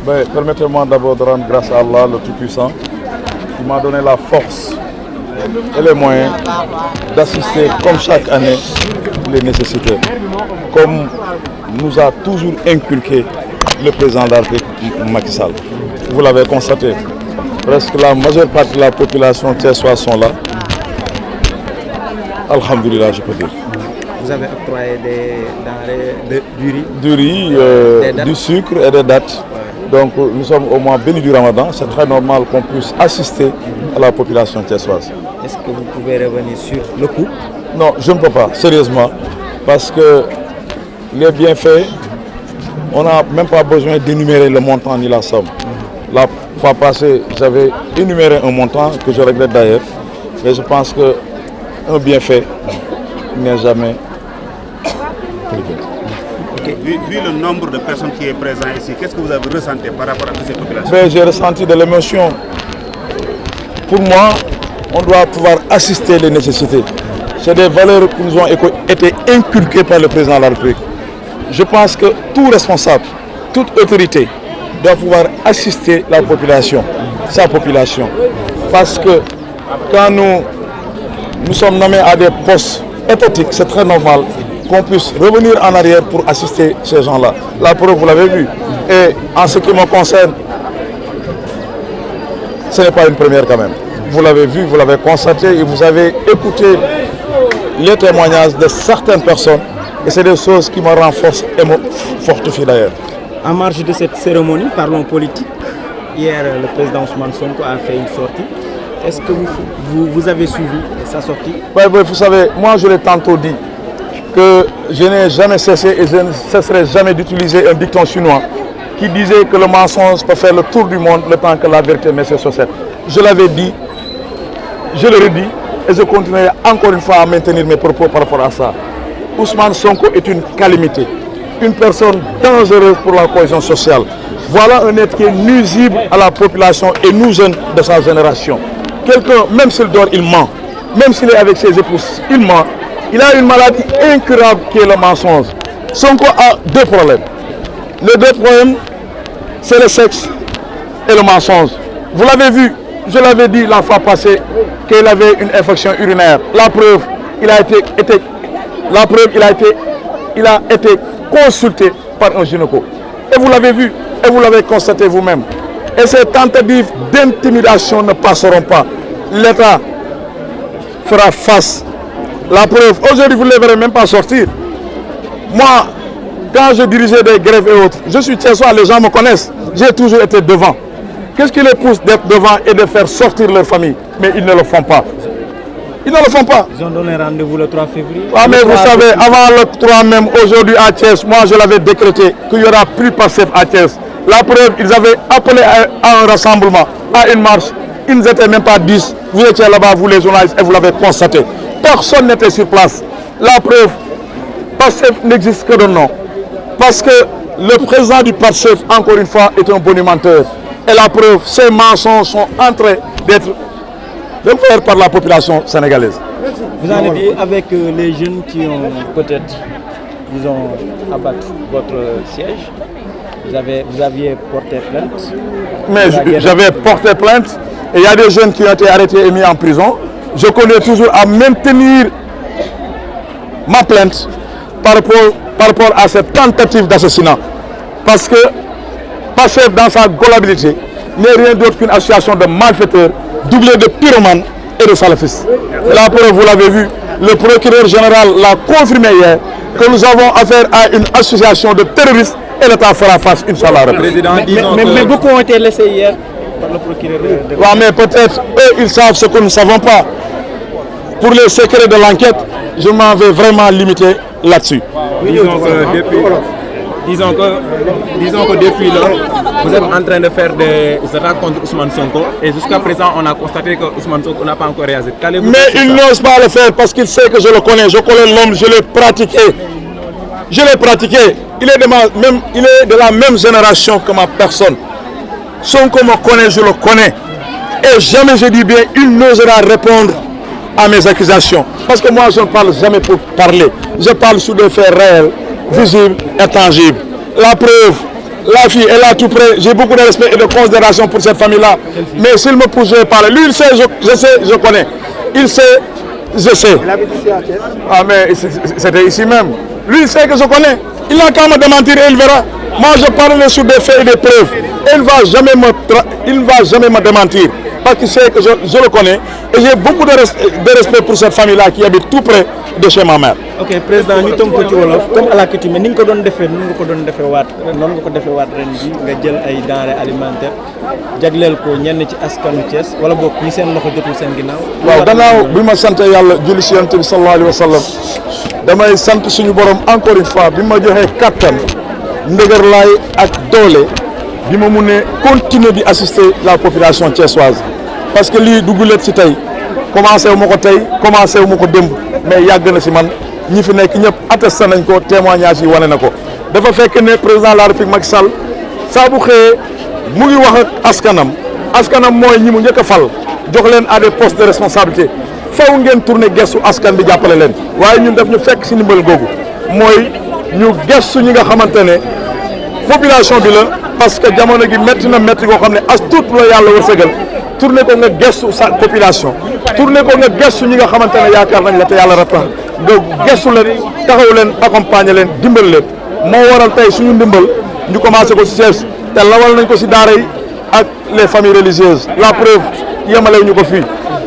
Permettez-moi d'abord de rendre grâce à Allah, le Tout-Puissant, qui m'a donné la force et les moyens d'assister comme chaque année les nécessités. Comme nous a toujours inculqué le président de la République Macky Sall. Vous l'avez constaté, presque la majeure partie de la population thiessoise sont là. Alhamdulillah, je peux dire. Vous avez octroyé des denrées du riz? Du riz, du sucre et des dattes. Ouais. Donc nous sommes au mois béni du Ramadan. C'est très normal qu'on puisse assister à la population thiessoise. Est-ce que vous pouvez revenir sur le coût? Non, je ne peux pas, sérieusement. Parce que les bienfaits, on n'a même pas besoin d'énumérer le montant ni la somme. La fois passée, j'avais énuméré un montant que je regrette d'ailleurs. Mais je pense qu'un bienfait n'est jamais privé. Okay. Vu le nombre de personnes qui est présent ici, qu'est-ce que vous avez ressenti par rapport à toutes ces populations? J'ai ressenti de l'émotion. Pour moi, on doit pouvoir assister les nécessités. C'est des valeurs qui nous ont été inculquées par le président de la République. Je pense que tout responsable, toute autorité doit pouvoir assister la population, sa population. Parce que quand nous sommes nommés à des postes étatiques, c'est très normal qu'on puisse revenir en arrière pour assister ces gens-là. La preuve, vous l'avez vu. Et en ce qui me concerne, ce n'est pas une première quand même. Vous l'avez vu, vous l'avez constaté et vous avez écouté les témoignages de certaines personnes. Et c'est des choses qui me renforcent et me fortifient d'ailleurs. En marge de cette cérémonie, parlons politique. Hier, le président Ousmane Sonko a fait une sortie. Est-ce que vous avez suivi sa sortie? Oui, vous savez, moi je l'ai tantôt dit que je n'ai jamais cessé et je ne cesserai jamais d'utiliser un dicton chinois qui disait que le mensonge peut faire le tour du monde le temps que la vérité met ses chaussettes. Je l'avais dit, je le redis et je continuerai encore une fois à maintenir mes propos par rapport à ça. Ousmane Sonko est une calamité, une personne dangereuse pour la cohésion sociale. Voilà un être qui est nuisible à la population et nous jeunes de sa génération. Quelqu'un, même s'il dort, il ment. Même s'il est avec ses épouses, il ment. Il a une maladie incurable qui est le mensonge. Sonko a deux problèmes. Les deux problèmes, c'est le sexe et le mensonge. Vous l'avez vu, je l'avais dit la fois passée qu'il avait une infection urinaire. La preuve, il a été consulté par un gynéco. Et vous l'avez vu, et vous l'avez constaté vous-même. Et ces tentatives d'intimidation ne passeront pas. L'État fera face. La preuve, aujourd'hui vous ne les verrez même pas sortir. Moi, quand je dirigeais des grèves et autres, je suis thiessois, les gens me connaissent. J'ai toujours été devant. Qu'est-ce qui les pousse d'être devant et de faire sortir leur famille? Mais ils ne le font pas. Ils ne le font pas. Ils ont donné rendez-vous le 3 février. Ah, mais vous savez, avant le 3 même, aujourd'hui à Thiès, moi je l'avais décrété qu'il n'y aura plus Pastef à Thiès. La preuve, ils avaient appelé à un rassemblement, à une marche. Ils n'étaient même pas 10. Vous étiez là-bas, vous les journalistes, et vous l'avez constaté. Personne n'était sur place. La preuve, Pastef n'existe que de nom. Parce que le président du Pastef, encore une fois, est un bonimenteur. Et la preuve, ces mensonges sont en train d'être faits par la population sénégalaise. Vous allez dire avec les jeunes qui ont peut-être, disons, abattu votre siège, vous aviez porté plainte. Mais j'avais porté plainte et il y a des jeunes qui ont été arrêtés et mis en prison. Je connais toujours à maintenir ma plainte par rapport à cette tentative d'assassinat. Parce que Pastef dans sa globalité n'est rien d'autre qu'une association de malfaiteurs doublée de pyromanes et de salafistes. La preuve, vous l'avez vu, le procureur général l'a confirmé hier que nous avons affaire à une association de terroristes et l'État fera face, Inch'Allah. Mais beaucoup ont été laissés hier par le procureur. Oui, mais peut-être eux, ils savent ce que nous ne savons pas. Pour les secrets de l'enquête, je m'en vais vraiment limiter là-dessus. Disons que depuis lors, vous êtes en train de faire des rencontres Ousmane Sonko et jusqu'à présent, on a constaté que Ousmane Sonko n'a pas encore réagi. Mais il n'ose pas le faire parce qu'il sait que je le connais. Je connais l'homme, je l'ai pratiqué. Je l'ai pratiqué. Il est de la même génération que ma personne. Sonko me connaît, je le connais. Et jamais, je dis bien, il n'osera répondre à mes accusations. Parce que moi, je ne parle jamais pour parler. Je parle sur des faits réels, visibles et tangibles. La preuve, la fille est là tout près, j'ai beaucoup de respect et de considération pour cette famille-là. Mais s'il me pousse, je vais parler. Lui, il sait, je sais, je connais. Il sait, je sais. Il habite ici à Thiès. Ah, mais c'était ici même. Lui, il sait que je connais. Il n'a qu'à me démentir et il verra. Moi, je parle sur des faits et des preuves. Il ne va jamais me démentir. Parce qu'il sait que je le connais. Et j'ai beaucoup de respect pour cette famille-là qui habite tout près de chez ma mère. Ok, président, ñu tënk ko ci wolof comme à l'accoutumée ni nga ko doon defee noonu nga ko doon defee waat noonu nga ko defee waat ren bi nga jël ay denrées alimentaires jagleel ko ñenn ci askanu Thiès wala boog ñi seen loxo jotul seen ginnaaw. waaw gannaaw bi ma sant yàlla julli si Yonent bi sallallahu alayhi wa sallam damay sant suñu borom encore une fois bi ma joxee kattan ndëgërlaay ak doole bi ma mun a continuer di assister la population thiessoise parce que lii dugguleet si tey commencé wu ma ko tey commencé wu ma ko démb mais yàgg na si man ñi fi nekk ñëpp attesté nañ ko témoignage yi wane na ko dafa fekk ne président de la République Macky Sall saa bu xëyee mu ngi wax ak askanam mooy ñi mu njëkk a fal jox leen à des postes de responsabilité faw ngeen tourner gestu askan bi jàppale leen waaye ñun daf ñu fekk si ndimbal googu mooy ñu gestu ñi nga xamante ne population bi la parce que jamono gi métti na métti koo xam ne as tuut la yàlla wërsëgal tourné ko nga gestu sa population tourné ko nga gestu ñi nga xamante ne yaakaar nañ la te yàlla rek tax nga gestu leen taxaw leen accompagner leen dimbal leen moo waral tey suñu ndimbal ñu commencé ko si Thiès te lawal nañ ko si daara yi ak les familles religieuses la preuve yemalew ñu ko fii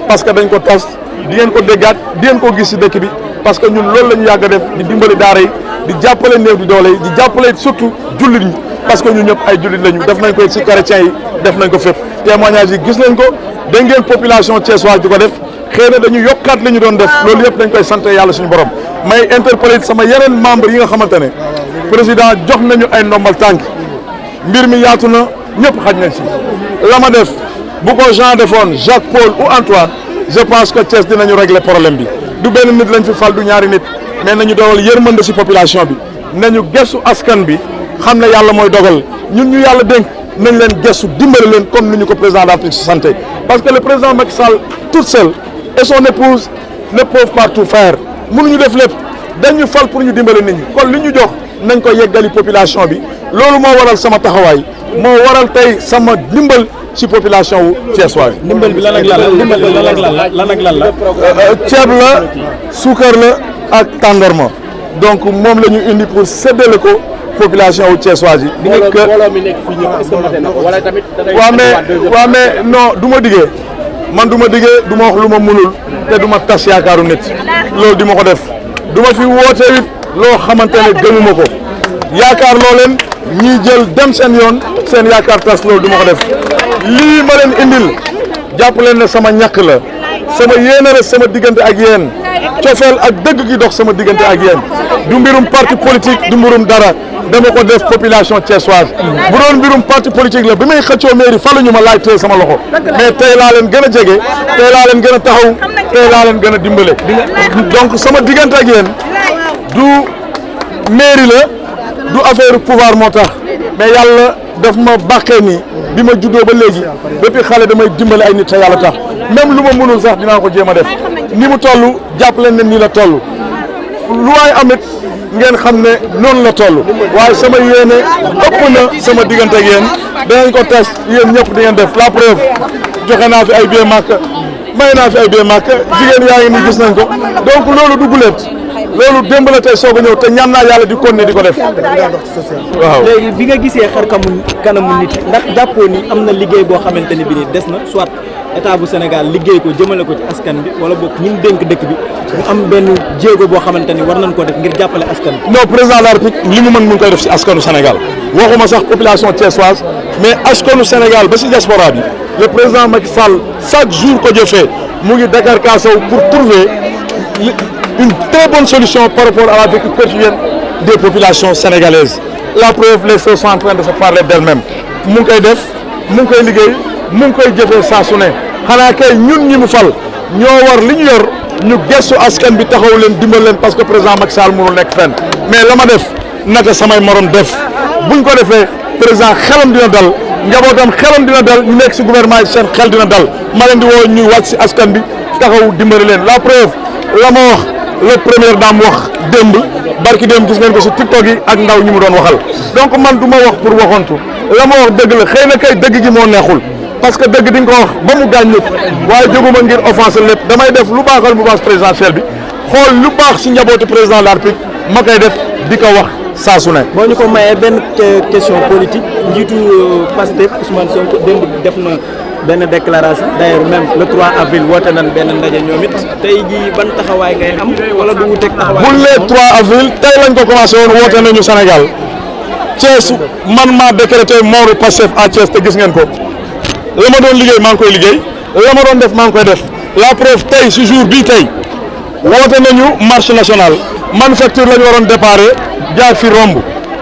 parce que dañ ko tas di ngeen ko déggaat di ngeen ko gis si dëkk bi parce que ñun loolu la ñu yàgg a def di dimbali daara yi di jàppale néew di doole yi di jàppale surtout jullit ñi parce que ñun ñëpp ay jullit lañu def nañ ko si chrétiens yi def nañ ko fépp témoignage yi gis nañ ko dégg ngeen population thiessoise di ko def xëy na dañu yokkaat li ñu doon def loolu yëpp dañ koy sant yàlla suñu borom may interpeller sama yeneen membre yi nga xamante ne président jox nañu ay ndombal tànk mbir mi yaatu na ñëpp xaj nañ si la ma def bu ko Jean defoon Jacques Paul ou Antoine je pense que Thiès dinañu régler problème bi du benn nit lañ fi fal du ñaari nit mais nañu dogal yërmande si population bi nañu gestu askan bi xam ne yàlla mooy dogal ñun ñu yàlla dénk nañ leen gestu dimbali leen comme ni ñu ko président de la République santé parce que le président Macky Sall toute seule et son épouse ne peuvent pas tout faire mënuñu def lépp dañu fal pour ñu dimbali nit ñi kon li ñu jox nañ ko yeggali population bi loolu moo waral sama taxawaay moo waral tey sama dimbal ci population wu Thiès waay. ndimbal bi lan ak lan la ndimbal bi lan ak lan la. ceeb la suukar la ak tàndarma donc moom la ñu indi pour séddale ko population wu Thiès waay yi. mbooloo mi nekk fii ñëw est-ce que mate na ko wala tamit. waaw mais non du ma diggee man du ma diggee du ma wax lu ma mënul te du ma tas yaakaaru nit loolu di ma ko def du ma fi woote it loo xamante ne gëmuma ko yaakaar loo leen ñiy jël dem seen yoon seen yaakaar tas loolu du ma ko def lii ma leen indil jàpp leen ne sama ñàkk la sama yéene la sama diggante ak yéen cofeel ak dëgg gi dox sama diggante ak yéen du mbirum parti politique du mbirum dara dama ko def population thiessoise bu doon mbirum parti politique la bi may xëccoo mairie faluñu ma laaj tey sama loxo mais tey laa leen gën a jege tey laa leen gën a taxaw tey laa leen gën a dimbale donc sama diggante ak yéen du mairie la du affaire pouvoir moo tax mais yàlla daf ma bàqee nii bi ma juddoo ba léegi depuis xale damay dimbale ay nit te yàlla tax même lu ma mënul sax dinaa ko jéem a def ni mu toll jàpp leen ne nii la toll lu waay amit ngeen xam ne noonu la toll waaye sama yéene ëpp na sama diggante ak yéen danañ ko test yéen ñëpp di ngeen def la preuve joxe naa fi ay billet màkk may naa fi ay billet màkk jigéen yaa ngi nii gis nañ ko donc loolu dugguleet loolu démb la tey soog a ñëw te ñaan naa yàlla di continuer di ko def waaw. léegi bi nga gisee xar kanamu nit ndax jàppoo ni am na liggéey boo xamante ne bi ni des na soit état bu Sénégal liggéey ko jëmale ko ci askan bi wala boog ñun dénk dëkk bi ñu am benn jéego boo xamante ni war nañ koo def ngir jàppale askan bi. non président de la République li mu mën mu ngi koy def si askanu Sénégal waxuma sax population thiessoise mais askanu Sénégal ba si diaspora bi le président Macky Sall chaque jour ko jëfee mu ngi Dakar Kaasaw pour trouver une très bonne solution par rapport à la vie quotidienne des populations sénégalaises. La preuve, les choses sont en train de se parler d'elles-mêmes. mu ngi koy def mu ngi koy liggéey mu ngi koy jëfee saa su ne xanaa kay ñun ñi mu fal ñoo war li ñu yor ñu gestu askan bi taxaw leen dimbal leen parce que président Macky Sall mënul nekk fenn mais la ma def naka samay morom def buñ ko defee président xelam dina dal njabootam xelam dina dal ñu nekk si gouvernement yi seen xel dina dal ma leen di woo ñuy wàcc si askan bi taxaw dimbali leen la preuve la ma wax le première dame wax démb barki dem gis ngeen ko si TikTok yi ak ndaw ñi mu doon waxal donc man du ma wax pour waxantu la ma wax dëgg la xëy na kay dëgg gi moo neexul parce que dëgg di nga ko wax ba mu gaañ nit waaye jóguma ngir offenser lépp damay def lu baaxal mouvance présidentielle bi xool lu baax si njabootu président de la République ma koy def di ko wax saa su ne. boo ñu ko mayee benn question politique njiitu Pastef Ousmane Sonko démb def na benn déclaration d'ailleurs même le 3 avril woote nañ benn ndaje ñoom it tey jii ban taxawaay ngay am wala du wuteeg taxawaay. bu le 3 avril tey lañ ko commencé woon woote nañu Sénégal Thiès man maa décrété mooru Pastef à Thiès te gis ngeen ko la ma doon liggéey maa ngi koy liggéey la ma doon def maa ngi koy def la preuve tey si jour bii tey woote nañu marche nationale manufacture la ñu waroon déparé jaar fi romb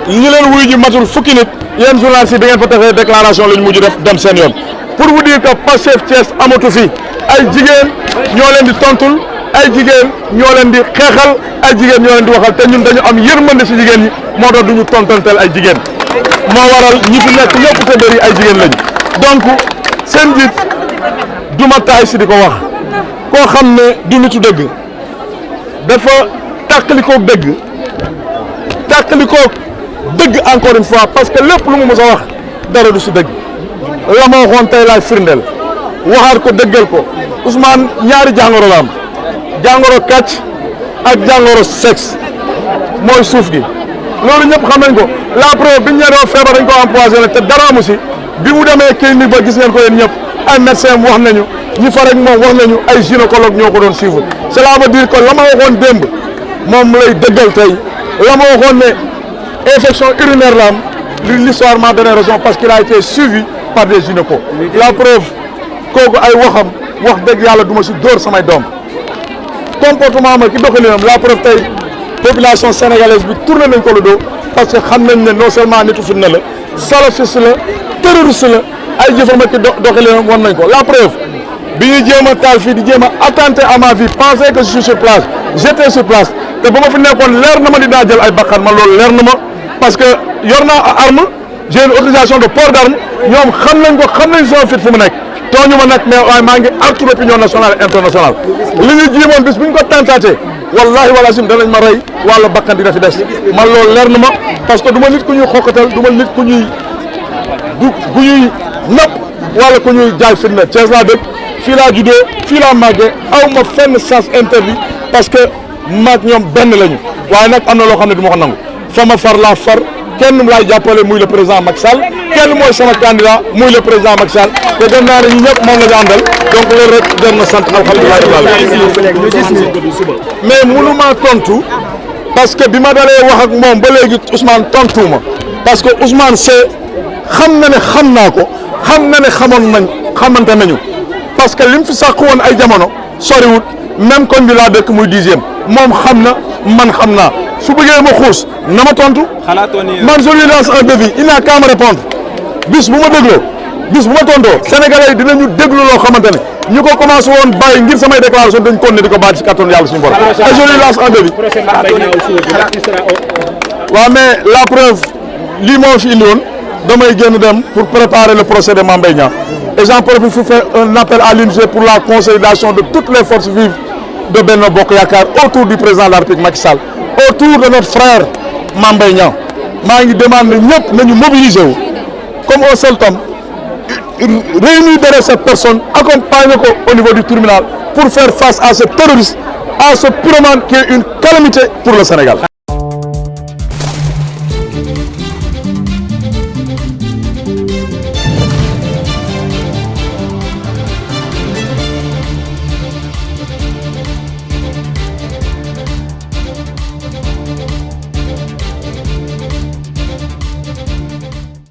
ñi leen wuyu ji matul fukki nit yéen journalistes yi da ngeen fa defee déclaration la ñu mujj def dem seen yoon pour vous dire que Pastef Thiès amatu fi ay jigéen ñoo leen di tontul ay jigéen ñoo leen di xeexal ay jigéen ñoo leen di waxal te ñun dañu am yërmande si jigéen ñi moo tax duñu tontanteel ay jigéen moo waral ñi fi nekk ñëpp te bëri ay jigéen lañu donc seen njiit duma taay si di ko wax koo xam ne du nitu dëgg dafa tàqalikoog dëgg encore une fois parce que lépp lu mu mës a wax dara du si dëgg la ma waxoon tey laay firndeel waxaat ko dëggal ko Ousmane ñaari jàngoro la am jàngoro kàcc ak jàngoro sexe mooy suuf gi loolu ñëpp xam nañ ko la preuve biñ ñëwee feebar dañ ko empoisonné te dara amu si bi mu demee clinique ba gis ngeen ko yéen ñëpp ay médecin wax nañu ñi fa rek moom wax nañu ay gynécologue ñoo ko doon suivre cela veut dire que la ma waxoon démb moom lay dëggal tey la ma waxoon ne infection urinaire la am l'histoire m'a donné raison parce qu'il a été suivi par des gynécos la preuve kooku ay waxam wax dëgg yàlla du ma si dóor samay doom comportement ma ki doxalinam la preuve tey population sénégalaise bi tourné nañ ko le dos parce que xam nañ ne non seulement nitu fitna la salafiste la terroriste la ay jëfam ak doxalinam wan nañ ko la preuve bi ñuy jéem a taal fii di jéem a attenter à ma vie penser que je suis sur place j'étais sur place te ba ma fi nekkoon leer na ma dinaa jël ay bakkan ma loolu leer na ma parce que yor naa arme j'ai une autorisation de port d'arme ñoom xam nañ ko xam nañ sama fit fu mu nekk tooñu ma nag mais waaye maa ngi artu l'opinion nationale et internationale li ñu jiimoon bis bu ñu ko tentaté wallahi wala sim danañ ma rey wala bakkan dina fi des man loolu leer na ma parce que du ma nit ku ñuy xokkatal du ma nit ku ñuy napp wala ku ñuy jaay fitna Thiès laa dëkk fii laa juddoo fii laa màggee aw ma fenn sens interdit parce que maag ñoom benn lañu waaye nag am na loo xam ne du ma ko nangu fa ma far laa far kenn laay jàppale muy le président Macky Sall kenn mooy sama candidat muy le président Macky Sall te dem naa ne ñi ñëpp moom la ñu àndal donc loolu rek jar na sant alhamdulilah mais mënuma tontu parce que bi ma dalee wax ak moom ba léegi Ousmane tontuwuma parce que Ousmane c'est xam na ne xam naa ko xam na ne xamante nañu parce que li mu fi sàq woon ay jamono soriwut même koñ bi laa dëkk muy 10e moom xam na man xam naa su bëggee ma xuus na ma tontu man je lui lance un défi il n'a qu'à me répondre bis bu ma dégloo bis bu ma tontoo sénégalais yi dinañu déglu loo xamante ne ñu ko commencé woon bàyyi ngir samay déclaration dañ kon ne di ko bàyyi ci kàttanu yàlla suñu borom et je lui lance un défi waaw mais la preuve lii moo fi indi woon damay génn dem pour préparer le procès de Mame Mbaye Niang et j'en profite pour faire un appel à l'unité pour la consolidation de toutes les forces vives de Benno Bokk Yaakaar autour du président de la République Macky Sall autour de notre frère Mame Mbaye Niang maa ngi demande ñëpp nañu mobiliser wu comme un seul homme réunir derrière cette personne accompagner ko au niveau du tribunal pour faire face à ce terroriste à ce pyromane qui est une calamité pour le Sénégal.